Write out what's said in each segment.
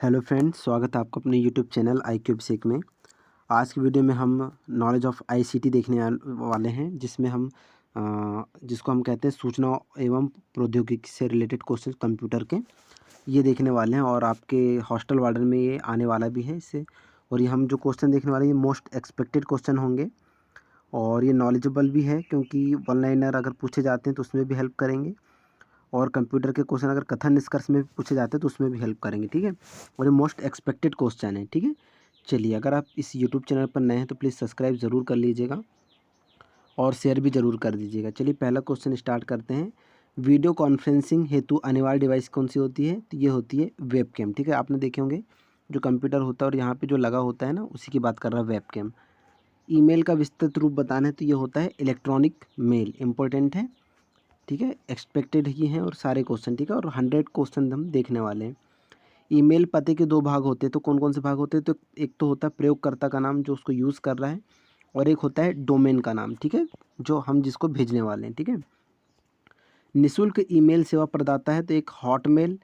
Hello friends, स्वागत है आपका अपने यूट्यूब चैनल IQ बेसिक में। आज की वीडियो में हम नॉलेज ऑफ ICT देखने वाले हैं, जिसमें हम जिसको हम कहते हैं सूचना एवं प्रौद्योगिकी से रिलेटेड क्वेश्चन कंप्यूटर के ये देखने वाले हैं। और आपके हॉस्टल वार्डन में ये आने वाला भी है इससे। और ये हम जो क्वेश्चन देखने वाले हैं ये मोस्ट एक्सपेक्टेड क्वेश्चन होंगे और ये नॉलेजेबल भी है, क्योंकि वन लाइनर अगर पूछे जाते हैं तो उसमें भी हेल्प करेंगे। और कंप्यूटर के क्वेश्चन अगर कथन निष्कर्ष में भी पूछे जाते हैं तो उसमें भी हेल्प करेंगे, ठीक है। और ये मोस्ट एक्सपेक्टेड क्वेश्चन है, ठीक है। चलिए, अगर आप इस यूट्यूब चैनल पर नए हैं तो प्लीज़ सब्सक्राइब ज़रूर कर लीजिएगा और शेयर भी ज़रूर कर दीजिएगा। चलिए, पहला क्वेश्चन स्टार्ट करते हैं। वीडियो कॉन्फ्रेंसिंग हेतु अनिवार्य डिवाइस कौन सी होती है? तो ये होती है वेबकैम, ठीक है। आपने देखे होंगे जो कंप्यूटर होता है और यहाँ पे जो लगा होता है ना, उसी की बात कर रहा है, वेबकैम। ईमेल का विस्तृत रूप बताना है तो ये होता है इलेक्ट्रॉनिक मेल, इंपॉर्टेंट है, ठीक है। एक्सपेक्टेड ही हैं और सारे क्वेश्चन, ठीक है। और 100 क्वेश्चन हम देखने वाले हैं। ईमेल पते के दो भाग होते हैं, तो कौन कौन से भाग होते हैं? तो एक तो होता है प्रयोगकर्ता का नाम जो उसको यूज़ कर रहा है, और एक होता है डोमेन का नाम, ठीक है, जो हम जिसको भेजने वाले हैं, ठीक है। निःशुल्क ईमेल सेवा प्रदाता है तो एक हॉटमेल,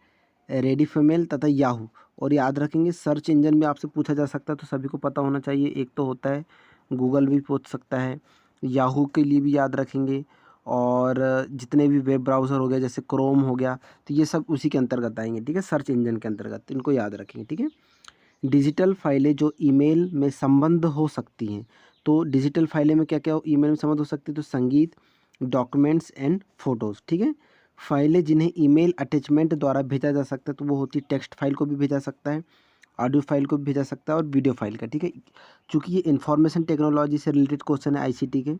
रेडिफमेल तथा याहू। और याद रखेंगे, सर्च इंजन में आपसे पूछा जा सकता है तो सभी को पता होना चाहिए। एक तो होता है गूगल भी पूछ सकता है, याहू के लिए भी याद रखेंगे, और जितने भी वेब ब्राउज़र हो गया जैसे क्रोम हो गया, तो ये सब उसी के अंतर्गत आएंगे, ठीक है, सर्च इंजन के अंतर्गत। तो इनको याद रखेंगे, ठीक है। डिजिटल फाइलें जो ईमेल में संबंध हो सकती हैं, तो डिजिटल फाइलें में क्या क्या ईमेल में संबंध हो सकती है? तो संगीत, डॉक्यूमेंट्स एंड फोटोज़, ठीक है। फाइलें जिन्हें ईमेल अटैचमेंट द्वारा भेजा जा सकता है तो वो होती है टेक्स्ट फाइल को भी भेजा सकता है, ऑडियो फाइल को भी भेजा सकता है, और वीडियो फाइल का, ठीक है। चूँकि ये इंफॉर्मेशन टेक्नोलॉजी से रिलेटेड क्वेश्चन है ICT के,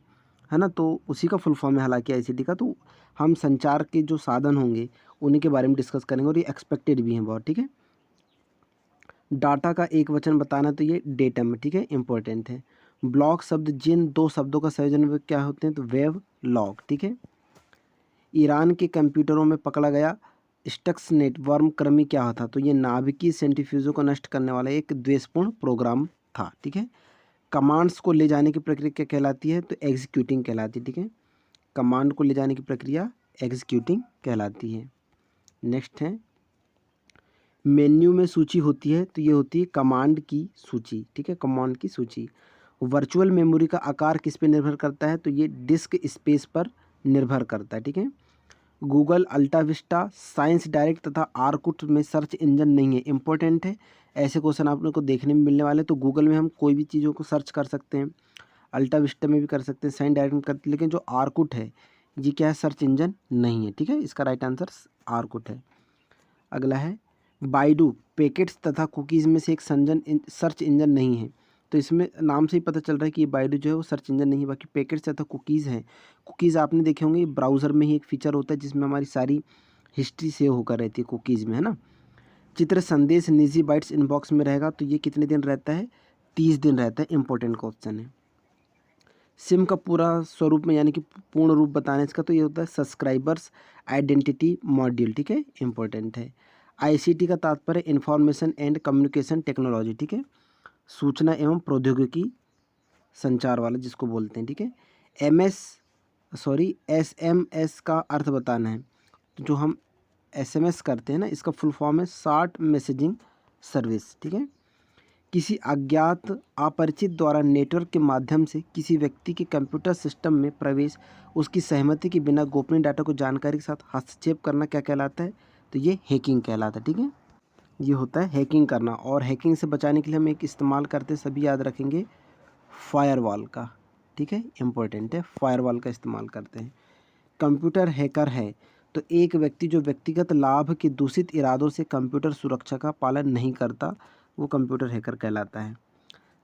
है ना, तो उसी का फुल फॉर्म है हालांकि ICT का। तो हम संचार के जो साधन होंगे उन्हीं के बारे में डिस्कस करेंगे, और ये एक्सपेक्टेड भी हैं बहुत, ठीक है। डाटा का एक वचन बताना तो ये डेटम, ठीक है, इंपॉर्टेंट है। ब्लॉग शब्द जिन दो शब्दों का संयोजन वे क्या होते हैं? तो वेब लॉग, ठीक है। ईरान के कंप्यूटरों में पकड़ा गया स्टक्सनेट वर्म कृमि क्या होता? तो ये नाभिकीय सेंट्रीफ्यूजों को नष्ट करने वाला एक द्वेषपूर्ण प्रोग्राम था, ठीक है। कमांड्स को ले जाने की प्रक्रिया क्या कहलाती है? तो एग्जीक्यूटिंग कहलाती है, ठीक है। कमांड को ले जाने की प्रक्रिया एग्जीक्यूटिंग कहलाती है। नेक्स्ट है, मेन्यू में सूची होती है तो ये होती है कमांड की सूची, ठीक है, कमांड की सूची। वर्चुअल मेमोरी का आकार किस पे निर्भर करता है? तो ये डिस्क स्पेस पर निर्भर करता है, ठीक है। गूगल, अल्टा विस्टा, साइंस डायरेक्ट तथा आर्कुट में सर्च इंजन नहीं है, इंपॉर्टेंट है। ऐसे क्वेश्चन आप लोग को देखने में मिलने वाले। तो गूगल में हम कोई भी चीज़ों को सर्च कर सकते हैं, अल्टा विस्टा में भी कर सकते हैं, साइंस डायरेक्ट में करते हैं, लेकिन जो आर्कुट है ये क्या है? सर्च इंजन नहीं है, ठीक है। इसका राइट आंसर आर्कुट है। अगला है, बाइडू पैकेट्स तथा कुकीज़ में से एक सर्च इंजन नहीं है। तो इसमें नाम से ही पता चल रहा है कि ये बाइडू जो है वो सर्च इंजन नहीं है, बाकी पैकेट्स तथा कुकीज़ हैं। कुकीज़ आपने देखे होंगे, ब्राउज़र में ही एक फीचर होता है जिसमें हमारी सारी हिस्ट्री सेव होकर रहती है कुकीज़ में, है ना। चित्र संदेश निजी बाइट्स इनबॉक्स में रहेगा तो ये कितने दिन रहता है? 30 दिन रहता है, इंपॉर्टेंट क्वेश्चन है। सिम का पूरा स्वरूप में यानी कि पूर्ण रूप बताने इसका तो ये होता है सब्सक्राइबर्स आइडेंटिटी मॉड्यूल, ठीक है, इंपॉर्टेंट है। ICT का तात्पर्य इंफॉर्मेशन एंड कम्युनिकेशन टेक्नोलॉजी, ठीक है, सूचना एवं प्रौद्योगिकी संचार वाला जिसको बोलते हैं, ठीक है। SMS का अर्थ बताना है। तो जो हम SMS करते हैं ना, इसका फुल फॉर्म है शॉर्ट मैसेजिंग सर्विस, ठीक है। किसी अज्ञात अपरिचित द्वारा नेटवर्क के माध्यम से किसी व्यक्ति के कंप्यूटर सिस्टम में प्रवेश, उसकी सहमति के बिना गोपनीय डाटा को जानकारी के साथ हस्तक्षेप करना क्या कहलाता है? तो ये हैकिंग कहलाता है, ठीक है। ये होता है हैकिंग करना, और हैकिंग से बचाने के लिए हम एक इस्तेमाल करते हैं, सभी याद रखेंगे, फायरवॉल का, ठीक है, इंपॉर्टेंट है, फायरवॉल का इस्तेमाल करते हैं। कंप्यूटर हैकर है तो एक व्यक्ति जो व्यक्तिगत लाभ के दूषित इरादों से कंप्यूटर सुरक्षा का पालन नहीं करता, वो कंप्यूटर हैकर कहलाता है।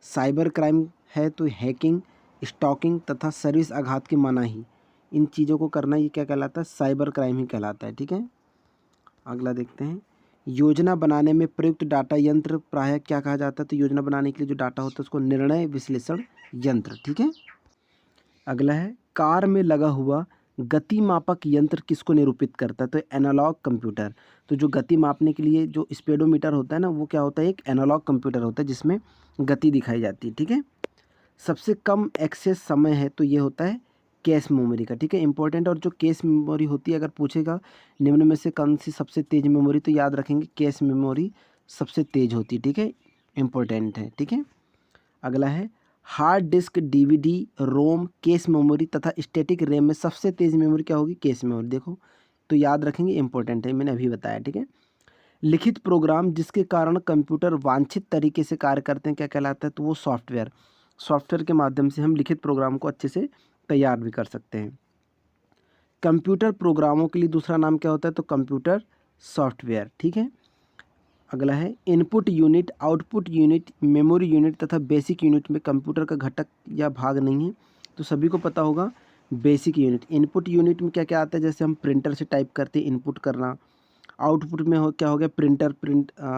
साइबर क्राइम है तो हैकिंग, स्टॉकिंग तथा सर्विस आघात की मनाही, इन चीज़ों को करना ये क्या कहलाता है? साइबर क्राइम ही कहलाता है, ठीक है। अगला देखते हैं, योजना बनाने में प्रयुक्त डाटा यंत्र प्रायः क्या कहा जाता है? तो योजना बनाने के लिए जो डाटा होता है उसको निर्णय विश्लेषण यंत्र, ठीक है। अगला है, कार में लगा हुआ गति मापक यंत्र किसको निरूपित करता है? तो एनालॉग कंप्यूटर। तो जो गति मापने के लिए जो स्पीडोमीटर होता है ना, वो क्या होता है? एक एनालॉग कंप्यूटर होता है जिसमें गति दिखाई जाती है, ठीक है। सबसे कम एक्सेस समय है तो ये होता है कैश मेमोरी का, ठीक है, इंपॉर्टेंट। और जो कैश मेमोरी होती है, अगर पूछेगा निम्न में से कौन सी सबसे तेज़ मेमोरी, तो याद रखेंगे कैश मेमोरी सबसे तेज़ होती है, ठीक है, इम्पोर्टेंट है, ठीक है। अगला है हार्ड डिस्क, डीवीडी, रोम, केस मेमोरी तथा स्टैटिक रैम में सबसे तेज़ मेमोरी क्या होगी? Case memory. देखो तो याद रखेंगे, इम्पोर्टेंट है, मैंने अभी बताया, ठीक है। लिखित प्रोग्राम जिसके कारण कंप्यूटर वांछित तरीके से कार्य करते हैं क्या कहलाता है? तो वो सॉफ्टवेयर। सॉफ्टवेयर के माध्यम से हम लिखित प्रोग्राम को अच्छे से तैयार भी कर सकते हैं। कंप्यूटर प्रोग्रामों के लिए दूसरा नाम क्या होता है? तो कंप्यूटर सॉफ्टवेयर, ठीक है। अगला है input unit, output unit, memory unit तथा बेसिक यूनिट में कंप्यूटर का घटक या भाग नहीं है। तो सभी को पता होगा बेसिक यूनिट। इनपुट यूनिट में क्या क्या आता है? जैसे हम प्रिंटर से टाइप करते हैं, इनपुट करना। आउटपुट में हो क्या हो गया?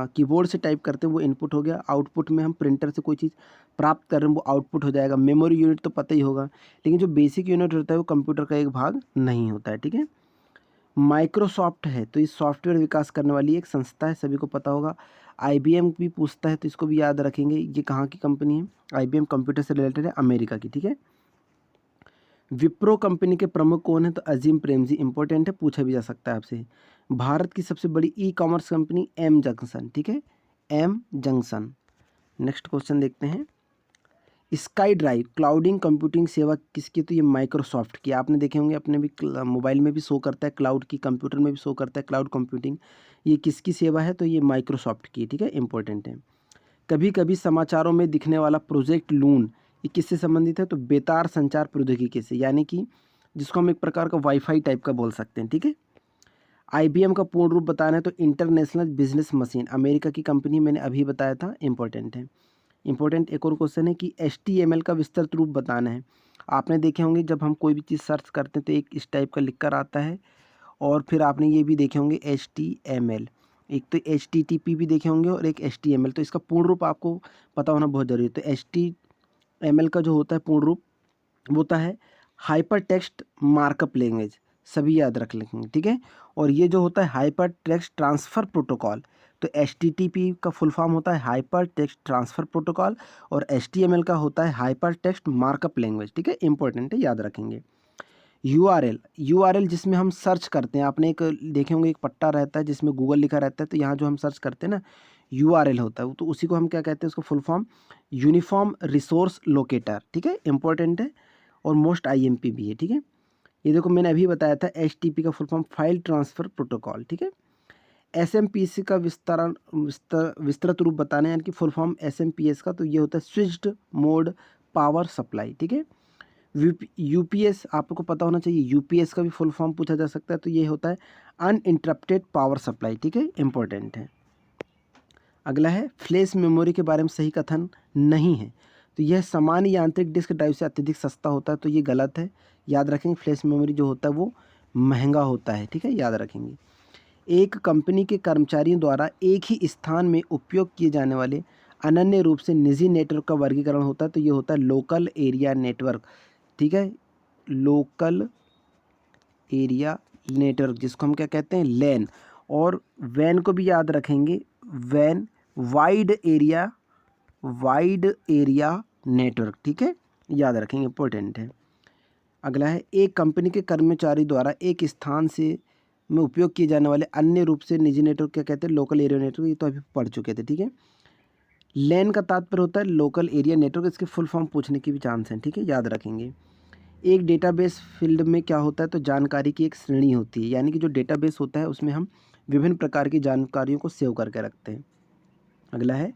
कीबोर्ड से टाइप करते हैं, वो इनपुट हो गया। आउटपुट में हम प्रिंटर से कोई चीज़ प्राप्त कर रहे हैं, वो आउटपुट हो जाएगा। मेमोरी यूनिट तो पता ही होगा, लेकिन जो बेसिक यूनिट होता है वो कंप्यूटर का एक भाग नहीं होता है, ठीक है। माइक्रोसॉफ्ट है तो ये सॉफ्टवेयर विकास करने वाली एक संस्था है, सभी को पता होगा। आईबीएम भी पूछता है तो इसको भी याद रखेंगे, ये कहाँ की कंपनी है? आईबीएम कंप्यूटर से रिलेटेड है, अमेरिका की, ठीक है। विप्रो कंपनी के प्रमुख कौन है? तो अजीम प्रेमजी। इंपॉर्टेंट है, पूछा भी जा सकता है आपसे। भारत की सबसे बड़ी e commerce company M junction, ठीक है, एम जंक्शन। नेक्स्ट क्वेश्चन देखते हैं। स्काई ड्राइव क्लाउडिंग कंप्यूटिंग सेवा किसकी? तो ये माइक्रोसॉफ्ट की। आपने देखे होंगे अपने भी मोबाइल में भी शो करता है क्लाउड की, कंप्यूटर में भी शो करता है क्लाउड कंप्यूटिंग। ये किसकी सेवा है? तो ये माइक्रोसॉफ्ट की, ठीक है, इंपॉर्टेंट है। कभी कभी समाचारों में दिखने वाला प्रोजेक्ट लून, ये किससे संबंधित है? तो बेतार संचार प्रौद्योगिकी से, यानी कि जिसको हम एक प्रकार का वाईफाई टाइप का बोल सकते हैं, ठीक है। आईबीएम का पूर्ण रूप बताना है तो इंटरनेशनल बिजनेस मशीन, अमेरिका की कंपनी, मैंने अभी बताया था, इंपॉर्टेंट है। इंपॉर्टेंट एक और क्वेश्चन है कि HTML का विस्तृत रूप बताना है। आपने देखे होंगे जब हम कोई भी चीज़ सर्च करते हैं तो एक इस टाइप का लिख कर आता है, और फिर आपने ये भी देखे होंगे HTML, एक तो HTTP भी देखे होंगे और एक HTML। तो इसका पूर्ण रूप आपको पता होना बहुत ज़रूरी है। तो HTML का जो होता है पूर्ण रूप वो होता है हाइपर टेक्स्ट मार्कअप लैंग्वेज, सभी याद रख लेंगे, ठीक है। और ये जो होता है हाइपर टेक्स्ट ट्रांसफ़र प्रोटोकॉल, तो HTTP का फुल फॉर्म होता है हाइपर टेक्स्ट ट्रांसफ़र प्रोटोकॉल, और HTML का होता है हाइपर टेक्स्ट मार्कअप लैंग्वेज, ठीक है, इंपॉर्टेंट है, याद रखेंगे। यूआरएल जिसमें हम सर्च करते हैं, आपने एक देखे होंगे एक पट्टा रहता है जिसमें गूगल लिखा रहता है, तो यहाँ जो हम सर्च करते हैं ना यूआरएल होता है, तो उसी को हम क्या कहते हैं? उसको full form uniform resource locator, ठीक है, इंपॉर्टेंट है और मोस्ट आईएमपी भी है, ठीक है। ये देखो मैंने अभी बताया था HTTP का full form file transfer protocol, ठीक है। SMPC का विस्तृत रूप बताना है, यानी कि फुल फॉर्म SMPS का, तो ये होता है स्विच्ड मोड पावर सप्लाई, ठीक है। यूपीएस आपको पता होना चाहिए, यूपीएस का भी फुल फॉर्म पूछा जा सकता है, तो ये होता है अनइंटरप्टेड पावर सप्लाई, ठीक है, इंपॉर्टेंट है। अगला है फ्लैश मेमोरी के बारे में सही कथन नहीं है, तो यह सामान्य यांत्रिक डिस्क ड्राइव से अत्यधिक सस्ता होता है, तो ये गलत है, याद रखेंगे। फ्लैश मेमोरी जो होता है वो महंगा होता है, ठीक है, याद रखेंगे। एक कंपनी के कर्मचारियों द्वारा एक ही स्थान में उपयोग किए जाने वाले अनन्य रूप से निजी नेटवर्क का वर्गीकरण होता है, तो ये होता है लोकल एरिया नेटवर्क, ठीक है, लोकल एरिया नेटवर्क, जिसको हम क्या कहते हैं? लैन। और वैन को भी याद रखेंगे, वैन वाइड एरिया नेटवर्क, ठीक है, याद रखेंगे, इंपॉर्टेंट है। अगला है एक कंपनी के कर्मचारी द्वारा एक स्थान से में उपयोग किए जाने वाले अन्य रूप से निजी नेटवर्क क्या कहते हैं? लोकल एरिया नेटवर्क, ये तो अभी पढ़ चुके थे, ठीक है। लैन का तात्पर्य होता है लोकल एरिया नेटवर्क, इसके फुल फॉर्म पूछने की भी चांस है, ठीक है, याद रखेंगे। एक डेटाबेस फील्ड में क्या होता है? तो जानकारी की एक श्रेणी होती है, यानी कि जो डेटाबेस होता है उसमें हम विभिन्न प्रकार की जानकारियों को सेव करके रखते हैं। अगला है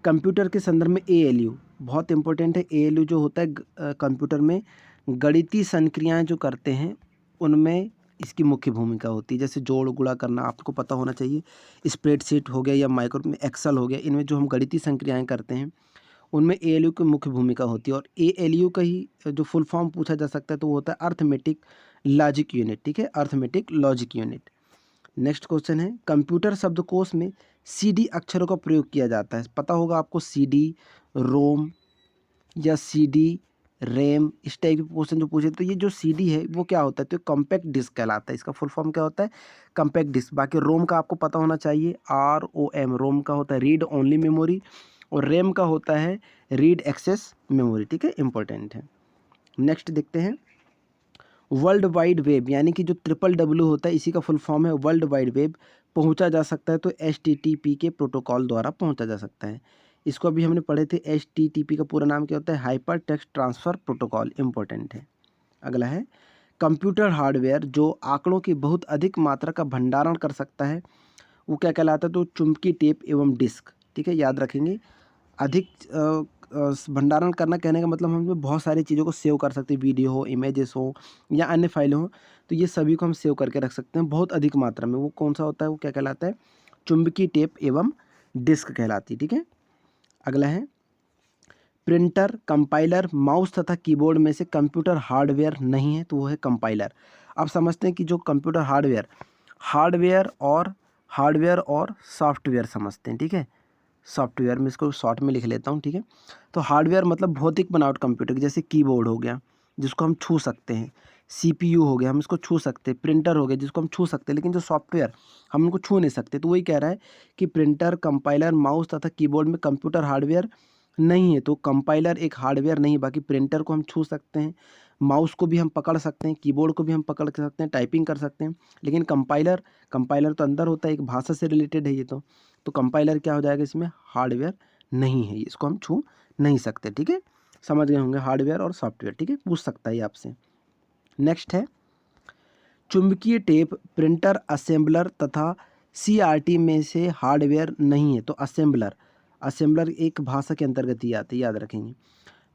कंप्यूटर के संदर्भ में ALU, बहुत इंपॉर्टेंट है। ALU जो होता है कंप्यूटर में गणितीय संक्रियाएं जो करते हैं उनमें इसकी मुख्य भूमिका होती है, जैसे जोड़ गुणा करना आपको पता होना चाहिए। स्प्रेडशीट हो गया या माइक्रो में एक्सेल हो गया, इनमें जो हम गणितीय संक्रियाएं करते हैं उनमें ALU की मुख्य भूमिका होती है। और ALU का ही जो फुल फॉर्म पूछा जा सकता है तो वो होता है अर्थमेटिक लॉजिक यूनिट, ठीक है, arithmetic logic unit. Next question है कंप्यूटर शब्दकोश में CD अक्षरों का प्रयोग किया जाता है, पता होगा आपको, CD रोम या CD रैम, इस टाइप के क्वेश्चन जो पूछे, तो ये जो CD है वो क्या होता है? तो कॉम्पैक्ट डिस्क कहलाता है, इसका फुल फॉर्म क्या होता है? Compact disc. बाकी रोम का आपको पता होना चाहिए, ROM, रोम का होता है रीड ओनली मेमोरी, और रैम का होता है रीड एक्सेस मेमोरी, ठीक है, इंपॉर्टेंट है। नेक्स्ट देखते हैं वर्ल्ड वाइड वेब, यानी कि जो WWW होता है इसी का फुल फॉर्म है वर्ल्ड वाइड वेब, पहुंचा जा सकता है तो HTTP के प्रोटोकॉल द्वारा पहुंचा जा सकता है। इसको अभी हमने पढ़े थे, HTTP का पूरा नाम क्या होता है? Hyper text transfer protocol, important है। अगला है कंप्यूटर हार्डवेयर जो आंकड़ों की बहुत अधिक मात्रा का भंडारण कर सकता है, वो क्या कहलाता है? तो चुंबकीय टेप एवं डिस्क, ठीक है, याद रखेंगे। अधिक भंडारण करना कहने का मतलब हम इसमें बहुत सारी चीज़ों को सेव कर सकते हैं, वीडियो हो, इमेजेस हो या अन्य फाइलें हो, तो ये सभी को हम सेव करके रख सकते हैं बहुत अधिक मात्रा में। वो कौन सा होता है? वो क्या कहलाता है? चुंबकीय टेप एवं डिस्क कहलाती है, ठीक है। अगला है प्रिंटर, कंपाइलर, माउस तथा कीबोर्ड में से कंप्यूटर हार्डवेयर नहीं है, तो वो है कंपाइलर। अब समझते हैं कि जो कंप्यूटर हार्डवेयर और सॉफ्टवेयर समझते हैं, ठीक है। सॉफ्टवेयर में इसको शॉर्ट में लिख लेता हूँ, ठीक है। तो हार्डवेयर मतलब भौतिक बनावट कंप्यूटर की, जैसे कीबोर्ड हो गया जिसको हम छू सकते हैं, CPU हो गया हम इसको छू सकते हैं, प्रिंटर हो गया जिसको हम छू सकते हैं, लेकिन जो सॉफ्टवेयर हम उनको छू नहीं सकते। तो वही कह रहा है कि प्रिंटर, कंपाइलर, माउस तथा कीबोर्ड में कंप्यूटर हार्डवेयर नहीं है। तो कंपाइलर एक हार्डवेयर नहीं, बाकी प्रिंटर को हम छू सकते हैं, माउस को भी हम पकड़ सकते हैं, कीबोर्ड को भी हम पकड़ सकते हैं, टाइपिंग कर सकते हैं, लेकिन कंपाइलर तो अंदर होता है, एक भाषा से रिलेटेड है ये तो कंपाइलर क्या हो जाएगा? इसमें हार्डवेयर नहीं है, इसको हम छू नहीं सकते, ठीक है। समझ गए होंगे हार्डवेयर और सॉफ्टवेयर, ठीक है, पूछ सकता है ये आपसे। नेक्स्ट है चुंबकीय टेप प्रिंटर असेंबलर तथा CRT में से हार्डवेयर नहीं है, तो असेंबलर एक भाषा के अंतर्गत ही आते, याद रखेंगे।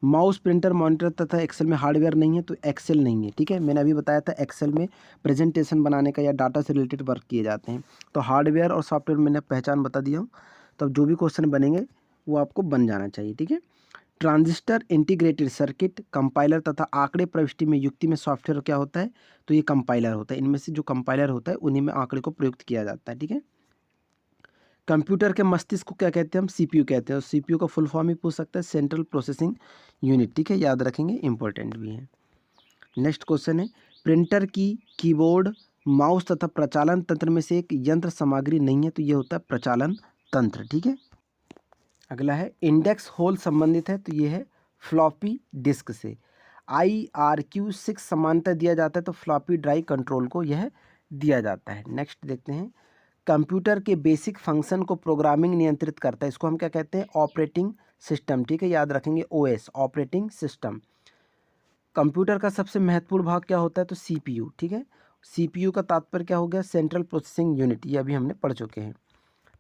माउस, प्रिंटर, मॉनिटर तथा एक्सेल में हार्डवेयर नहीं है, तो एक्सेल नहीं है, ठीक है। मैंने अभी बताया था एक्सेल में प्रेजेंटेशन बनाने का या डाटा से रिलेटेड वर्क किए जाते हैं। तो हार्डवेयर और सॉफ्टवेयर मैंने पहचान बता दिया हूँ, तो अब जो भी क्वेश्चन बनेंगे वो आपको बन जाना चाहिए, ठीक है। ट्रांजिस्टर, इंटीग्रेटेड सर्किट, कंपाइलर तथा आंकड़े प्रविष्टि में युक्ति में सॉफ्टवेयर क्या होता है? तो ये कंपाइलर होता है। इनमें से जो कंपाइलर होता है उन्हीं में आंकड़े को प्रयुक्त किया जाता है, ठीक है। कंप्यूटर के मस्तिष्क को क्या कहते हैं? हम CPU कहते हैं, और CPU का फुल फॉर्म ही पूछ सकता है, सेंट्रल प्रोसेसिंग यूनिट, ठीक है, याद रखेंगे, इंपॉर्टेंट भी है। नेक्स्ट क्वेश्चन है प्रिंटर की कीबोर्ड, माउस तथा प्रचालन तंत्र में से एक यंत्र सामग्री नहीं है, तो ये होता है प्रचालन तंत्र, ठीक है। अगला है इंडेक्स होल संबंधित है, तो ये है फ्लॉपी डिस्क से। IRQ6 समानता दिया जाता है, तो फ्लॉपी ड्राइव कंट्रोल को यह दिया जाता है। नेक्स्ट देखते हैं कंप्यूटर के बेसिक फंक्शन को प्रोग्रामिंग नियंत्रित करता है, इसको हम क्या कहते हैं? ऑपरेटिंग सिस्टम, ठीक है, याद रखेंगे OS, ऑपरेटिंग सिस्टम। कंप्यूटर का सबसे महत्वपूर्ण भाग क्या होता है? तो CPU, ठीक है। CPU का तात्पर्य क्या हो गया? सेंट्रल प्रोसेसिंग यूनिट, ये अभी हमने पढ़ चुके हैं।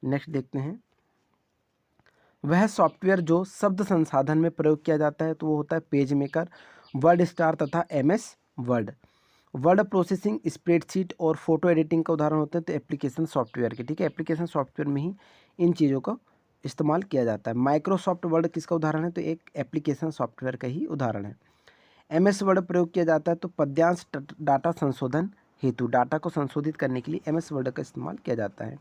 नेक्स्ट देखते हैं वह सॉफ्टवेयर जो शब्द संसाधन में प्रयोग किया जाता है, तो वो होता है पेज मेकर, वर्ड स्टार तथा MS word. Word processing, spreadsheet और फोटो एडिटिंग का उदाहरण होते हैं, तो एप्लीकेशन सॉफ्टवेयर के, ठीक है। एप्लीकेशन सॉफ्टवेयर में ही इन चीज़ों का इस्तेमाल किया जाता है। माइक्रोसॉफ्ट वर्ड किसका उदाहरण है? तो एक एप्लीकेशन सॉफ्टवेयर का ही उदाहरण है। MS वर्ड प्रयोग किया जाता है, तो पद्यांश डाटा संशोधन हेतु, डाटा को संशोधित करने के लिए MS वर्ड का इस्तेमाल किया जाता है।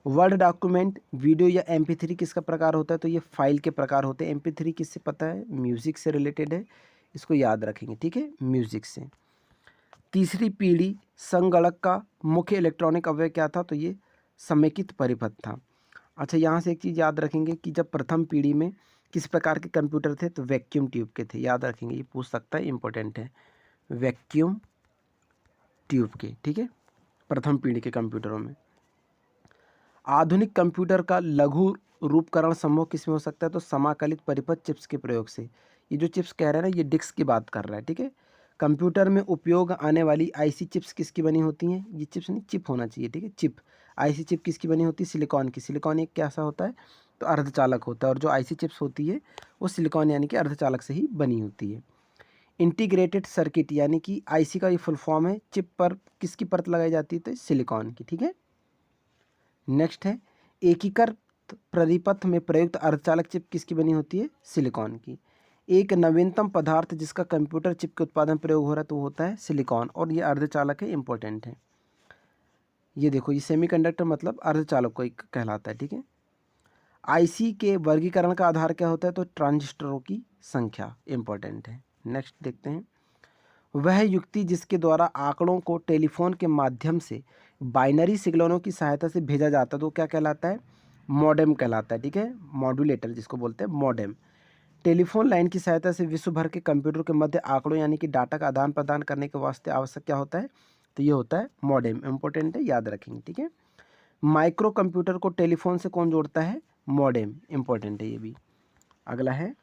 वर्ड डॉक्यूमेंट, वीडियो या MP3 किसका प्रकार होता है? तो ये फाइल के प्रकार होते हैं। MP3 किससे पता है? म्यूज़िक से रिलेटेड है, इसको याद रखेंगे, ठीक है, म्यूज़िक से। तीसरी पीढ़ी संगणक का मुख्य इलेक्ट्रॉनिक अवयव क्या था? तो ये समेकित परिपथ था। अच्छा, यहाँ से एक चीज़ याद रखेंगे कि जब प्रथम पीढ़ी में किस प्रकार के कंप्यूटर थे? तो वैक्यूम ट्यूब के थे, याद रखेंगे, ये पूछ सकता है, इंपॉर्टेंट है, वैक्यूम ट्यूब के, ठीक है, प्रथम पीढ़ी के कंप्यूटरों में। आधुनिक कंप्यूटर का लघु रूपकरण संभव किसमें हो सकता है? तो समाकलित परिपथ चिप्स के प्रयोग से। ये जो चिप्स कह रहे हैं ना, ये डिस्क की बात कर रहा है, ठीक है। कंप्यूटर में उपयोग आने वाली IC चिप्स किसकी बनी होती हैं? ये चिप्स नहीं, चिप होना चाहिए, ठीक है, चिप। IC चिप किसकी बनी होती है? सिलिकॉन की। सिलिकॉन एक कैसा होता है? तो अर्धचालक होता है, और जो IC चिप्स होती है वो सिलिकॉन यानी कि अर्धचालक से ही बनी होती है। इंटीग्रेटेड सर्किट यानी कि IC का ये फुल फॉर्म है, चिप पर किसकी परत लगाई जाती है? तो सिलिकॉन की, ठीक है। नेक्स्ट है एकीकृत परिपथ में प्रयुक्त अर्धचालक चिप किसकी बनी होती है? सिलिकॉन की। एक नवीनतम पदार्थ जिसका कंप्यूटर चिप के उत्पादन में प्रयोग हो रहा है, तो वो होता है सिलिकॉन, और ये अर्धचालक है, इंपॉर्टेंट है। ये देखो, ये सेमीकंडक्टर मतलब अर्धचालक को एक कहलाता है, ठीक है। IC के वर्गीकरण का आधार क्या होता है? तो ट्रांजिस्टरों की संख्या, इंपॉर्टेंट है। नेक्स्ट देखते हैं वह युक्ति जिसके द्वारा आंकड़ों को टेलीफोन के माध्यम से बाइनरी सिग्नलों की सहायता से भेजा जाता है, तो क्या कहलाता है? मॉडेम कहलाता है, ठीक है, मॉड्यूलेटर जिसको बोलते हैं, मॉडेम। टेलीफोन लाइन की सहायता से विश्व भर के कंप्यूटर के मध्य आंकड़ों यानी कि डाटा का आदान प्रदान करने के वास्ते आवश्यक क्या होता है? तो ये होता है मॉडेम, इंपॉर्टेंट है, याद रखेंगे, ठीक है। माइक्रो कंप्यूटर को टेलीफोन से कौन जोड़ता है? मॉडेम। इंपॉर्टेंट है ये भी। अगला है,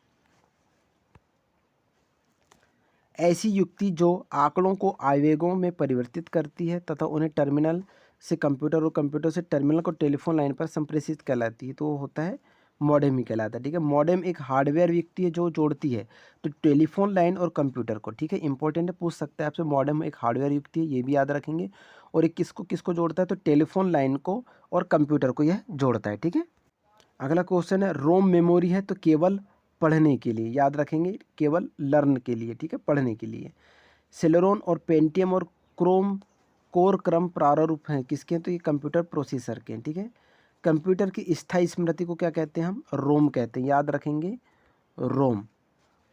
ऐसी युक्ति जो आंकड़ों को आवेगों में परिवर्तित करती है तथा उन्हें टर्मिनल से कंप्यूटर और कंप्यूटर से टर्मिनल को टेलीफोन लाइन पर संप्रेषित कहलाती है, तो वो होता है मॉडेम ही कहलाता है। ठीक है, मॉडेम एक हार्डवेयर युक्ति है जो जोड़ती है तो टेलीफोन लाइन और कंप्यूटर को। ठीक है, इंपॉर्टेंट है, पूछ सकते हैं आपसे। मॉडेम एक हार्डवेयर युक्ति है, ये भी याद रखेंगे। और एक किसको किसको जोड़ता है? तो टेलीफोन लाइन को और कंप्यूटर को यह जोड़ता है। ठीक है, अगला क्वेश्चन है, रोम मेमोरी है तो केवल पढ़ने के लिए, याद रखेंगे, केवल लर्न के लिए। ठीक है, पढ़ने के लिए। सेलेरोन और पेंटियम और क्रोम कोर क्रम प्रारूप हैं किसके हैं? तो ये कंप्यूटर प्रोसेसर के हैं। ठीक है, कंप्यूटर की स्थायी स्मृति को क्या कहते हैं? हम रोम कहते हैं, याद रखेंगे, रोम।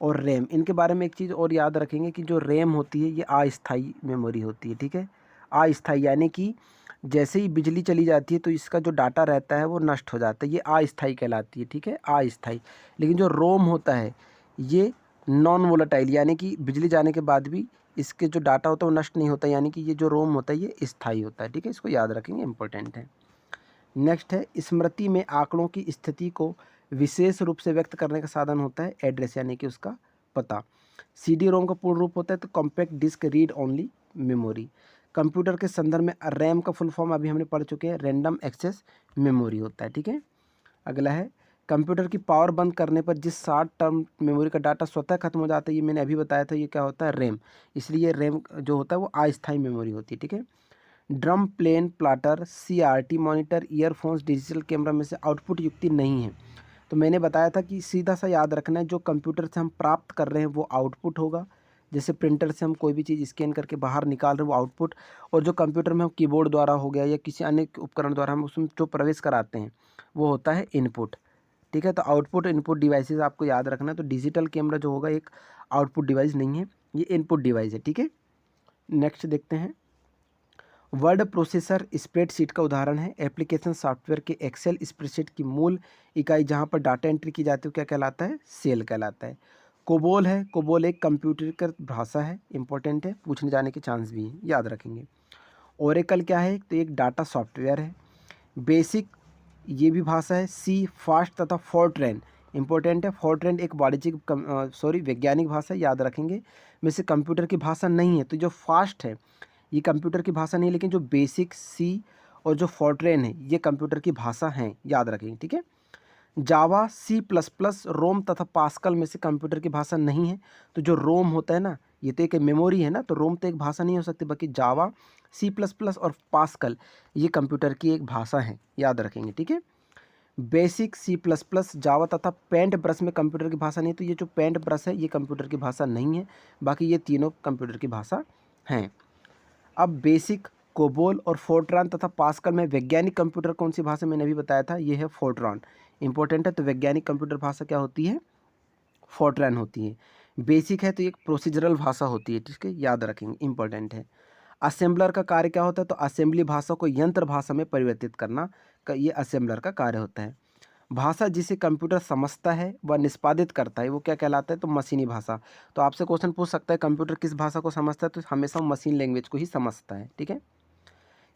और रैम, इनके बारे में एक चीज़ और याद रखेंगे कि जो रैम होती है ये अस्थायी मेमोरी होती है। ठीक है, अस्थायी यानी कि जैसे ही बिजली चली जाती है तो इसका जो डाटा रहता है वो नष्ट हो जाता है, ये अस्थायी कहलाती है। ठीक है, अस्थायी। लेकिन जो रोम होता है ये नॉन वोलेटाइल, यानी कि बिजली जाने के बाद भी इसके जो डाटा होता है वो नष्ट नहीं होता, यानी कि ये जो रोम होता है ये स्थायी होता है। ठीक है, इसको याद रखेंगे, इंपॉर्टेंट है। नेक्स्ट है, स्मृति में आंकड़ों की स्थिति को विशेष रूप से व्यक्त करने का साधन होता है एड्रेस, यानी कि उसका पता। सीडी रोम का पूर्ण रूप होता है तो compact disc read only memory. Computer के संदर्भ में रैम का फुल फॉर्म अभी हमने पढ़ चुके हैं, रैंडम एक्सेस मेमोरी होता है। ठीक है, अगला है, कंप्यूटर की पावर बंद करने पर जिस शॉर्ट टर्म मेमोरी का डाटा स्वतः खत्म हो जाता है, ये मैंने अभी बताया था, ये क्या होता है? रैम। इसलिए रैम जो होता है वो अस्थायी मेमोरी होती है। ठीक है, drum, plane, platter, CRT monitor, earphones, digital camera में से आउटपुट युक्ति नहीं है। तो मैंने बताया था कि सीधा सा याद रखना है, जो कंप्यूटर से हम प्राप्त कर रहे हैं वो आउटपुट होगा। जैसे प्रिंटर से हम कोई भी चीज़ स्कैन करके बाहर निकाल रहे हैं वो आउटपुट, और जो कंप्यूटर में हम कीबोर्ड द्वारा हो गया या किसी अन्य उपकरण द्वारा हम उसमें जो प्रवेश कराते हैं वो होता है इनपुट। ठीक है, तो आउटपुट इनपुट डिवाइसेस आपको याद रखना है। तो डिजिटल कैमरा जो होगा एक आउटपुट डिवाइस नहीं है, ये इनपुट डिवाइस है। ठीक है, नेक्स्ट देखते हैं, वर्ड प्रोसेसर स्प्रेडशीट का उदाहरण है। एप्लीकेशन सॉफ्टवेयर के एक्सेल स्प्रेडशीट की मूल इकाई जहां पर डाटा एंट्री की जाती है क्या कहलाता है? सेल कहलाता है। कोबोल है, कोबोल एक कंप्यूटरीकृत भाषा है, इंपॉर्टेंट है, पूछने जाने के चांस भी हैं, याद रखेंगे। ओरेकल क्या है? तो एक डाटा सॉफ्टवेयर है। बेसिक ये भी भाषा है। सी फास्ट तथा फोर्ट्रेन इंपॉर्टेंट है। फोर्ट्रेन एक वाणिज्यिक वैज्ञानिक भाषा है, याद रखेंगे। में से कंप्यूटर की भाषा नहीं है, तो जो फास्ट है ये कंप्यूटर की भाषा नहीं है, लेकिन जो बेसिक, सी और जो फोर्ट्रेन है ये कंप्यूटर की भाषा हैं, याद रखेंगे। ठीक है, जावा, सी प्लस प्लस, रोम तथा पास्कल में से कंप्यूटर की भाषा नहीं है। तो जो रोम होता है ना, ये तो एक मेमोरी है ना, तो रोम तो एक भाषा नहीं हो सकती, बाकी जावा, सी प्लस प्लस और पास्कल ये कंप्यूटर की एक भाषा है, याद रखेंगे। ठीक है, बेसिक, सी प्लस प्लस, जावा तथा पेंट ब्रश में कंप्यूटर की भाषा नहीं है, तो ये जो पेंट ब्रश है ये कंप्यूटर की भाषा नहीं है, बाकी ये तीनों कंप्यूटर की भाषा हैं। अब बेसिक, कोबोल और फोर्ट्रान तथा पास्कल में वैज्ञानिक कंप्यूटर कौन सी भाषा, मैंने अभी बताया था, ये है फोर्ट्रान, इंपॉर्टेंट है। तो वैज्ञानिक कंप्यूटर भाषा क्या होती है? फोर्ट्रान होती है। बेसिक है तो एक प्रोसीजरल भाषा होती है, ठीक है, याद रखेंगे, इंपॉर्टेंट है। असेंबलर का कार्य क्या होता है? तो असेंबली भाषा को यंत्र भाषा में परिवर्तित करना का ये असेंबलर का कार्य होता है। भाषा जिसे कंप्यूटर समझता है व निष्पादित करता है वो क्या कहलाता है? तो मशीनी भाषा। तो आपसे क्वेश्चन पूछ सकता है कंप्यूटर किस भाषा को समझता है? तो हमेशा मशीन लैंग्वेज को ही समझता है। ठीक है,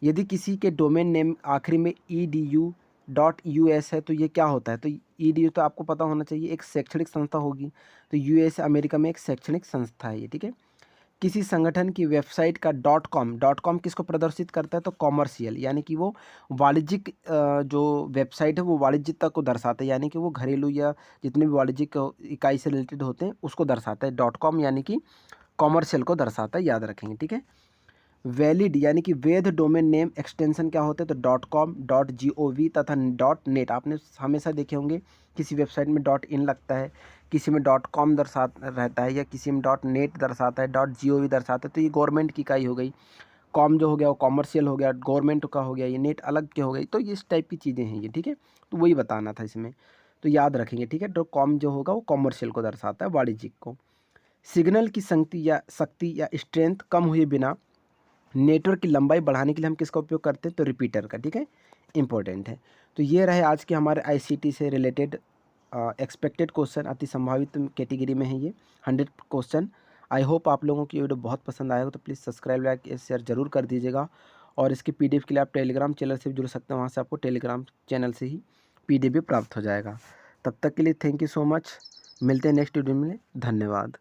यदि किसी के डोमेन नेम आखिरी में edu.us है तो ये क्या होता है? तो edu तो आपको पता होना चाहिए, एक शैक्षणिक संस्था होगी। तो यूएस अमेरिका में एक शैक्षणिक संस्था है ये। ठीक है, किसी संगठन की वेबसाइट का डॉट कॉम किसको प्रदर्शित करता है? तो कॉमर्शियल, यानी कि वो वाणिज्यिक जो वेबसाइट है वो वाणिज्यिकता को दर्शाता है, यानी कि वो घरेलू या जितने भी वाणिज्यिक इकाई से रिलेटेड होते हैं उसको दर्शाता है। डॉट कॉम यानी कि कॉमर्शियल को दर्शाता है, याद रखेंगे। ठीक है, वैलिड यानी कि वैध डोमेन नेम एक्सटेंशन क्या होते हैं? तो .com, .gov तथा .net। आपने हमेशा देखे होंगे किसी वेबसाइट में .in लगता है, किसी में .com दर्शा रहता है, या किसी में .net दर्शाता है, .gov दर्शाता है, तो ये गवर्नमेंट की इकाई हो गई। कॉम जो हो गया वो कॉमर्शियल हो गया, गवर्नमेंट का हो गया, ये नेट अलग के हो गई, तो ये इस टाइप की चीज़ें हैं ये। ठीक है, तो वही बताना था इसमें, तो याद रखेंगे। ठीक है, .com जो होगा वो कॉमर्शियल को दर्शाता है, वाणिज्यिक को। सिग्नल की शक्ति या स्ट्रेंथ कम हुए बिना नेटवर्क की लंबाई बढ़ाने के लिए हम किसका उपयोग करते हैं? तो रिपीटर का। ठीक है, इंपॉर्टेंट है। तो ये रहे आज के हमारे आईसीटी से रिलेटेड एक्सपेक्टेड क्वेश्चन, अति संभावित कैटेगरी में है ये 100 क्वेश्चन। आई होप आप लोगों की वीडियो बहुत पसंद आएगा, तो प्लीज़ सब्सक्राइब, लाइक, शेयर जरूर कर दीजिएगा। और इसके PDF के लिए आप टेलीग्राम चैनल से भी जुड़ सकते हैं, वहाँ से आपको टेलीग्राम चैनल से ही PDF भी प्राप्त हो जाएगा। तब तक के लिए थैंक यू सो मच। मिलते हैं नेक्स्ट वीडियो में। धन्यवाद।